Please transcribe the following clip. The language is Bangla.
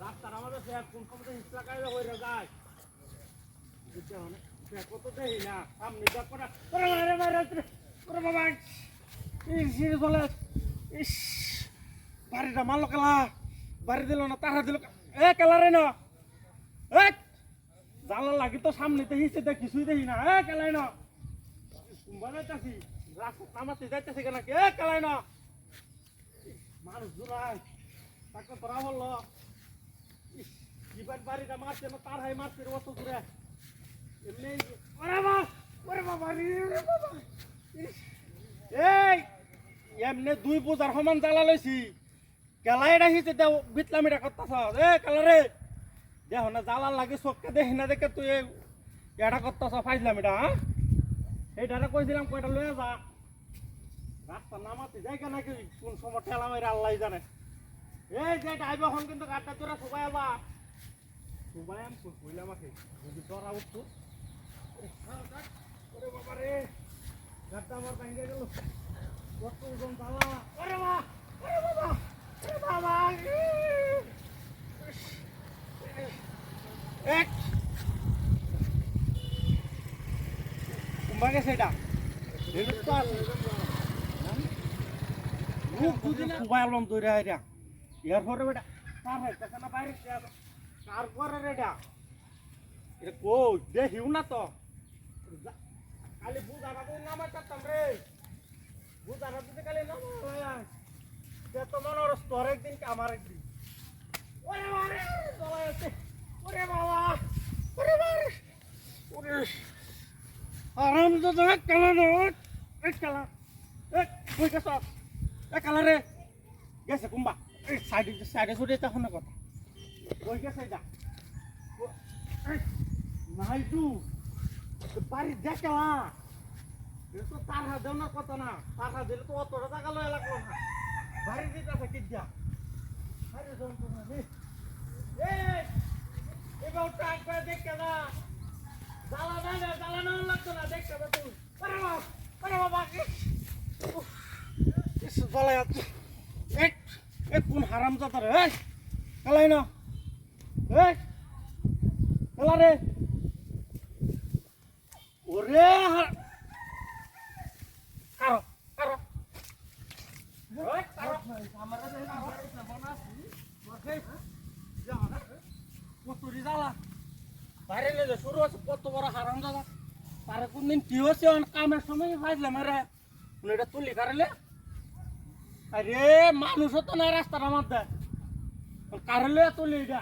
রাস্তার আমাদের কোন সময় হিসলা কায়দা হয়ে যায় কত দেই না সামনে যা করে ওরে বাবা সিঁড়ি চলে ইস বাড়িটা মারলো কেলা বাড়ি দিল না তারা দিল এ কেলা রে না জানলা লাগি তো সামনেতে হিসে দেখ কিছুই দেখি না এ কেলাই না বানাইতাছি রাস্তা নামাতে যাইতেছি কেন এ কেলাই না মানুষ জুলাই তাকে তোরা বললো ইবার বাড়িটা মারছে না তার হাই মারছে অত দূরে এমনি ওরে বাবা এই এমনি দুই বোঝার সমান জ্বালা লইছি কেলাই রাখিছে দেও বিতলামিটা করতেছ এ কেলারে দেহ না জ্বালা লাগে চোখকে দেখি না দেখে তুই এটা করতেছ ফাইজলামিটা হ্যাঁ এইটা কইছিলাম কয়টা লয়ে যা রাস্তা নামাতে যাই কেন নাকি কোন সময় ঠেলা মেরে আল্লাহ জানে এই যে ডাইব এখন কিন্তু গাড়টা তোরা সবাই আবা সবাই আমি কইলাম আছে যদি তোরা উঠতো ওরে বাবা রে গাড়টা আমার ভাঙে গেল কত ওজন জ্বালা ওরে বাবা ওরে বাবা ওরে বাবা এক কুম্বাকে সেটা তো আছে মোবাইল তৈরি হয় এর পরে বেটা কার হয় না বাইরে কার করে রেটা এটা কই দেখিও না তো খালি বুঝাটা তো নামাই করতাম রে বুঝাটা দিতে খালি নামাই সে তো মনে হলো তোর একদিন আমার একদিন ওরে বাবা ওরে বাবা ওরে বাবা ওরে আরাম তো দেখ কালা এক কালা এক কই গেছ এক কালা রে গেছে কুম্বা এই সাইডে ছুটে তখন কথা কই গেছে এটা নাই তু বাড়ি দেখলা এটা তো তার হাত দেওয়ার কথা না তার হাত দিলে তো অতটা টাকা লয়ে লাগলো না বাড়ি দিতে আছে কি যা আরে যন্ত্রণা রে এবার টাক করে দেখতে না জ্বালা না লাগতো না দেখতে না তুই আরে বাবা ইস জ্বালায় এক কোন হারাম জাতা রে কালাই না কালা রে ওরে কারো কারো কতুরি জ্বালা বাইরে লে শুরু আছে কত বড় হারাম দাদা তারে কোনদিন কি হচ্ছে কামের সময় ফাইজলাম রে এটা তুলি কারলে আরে মানুষও তো না রাস্তার মধ্যে কারলে তুলি এটা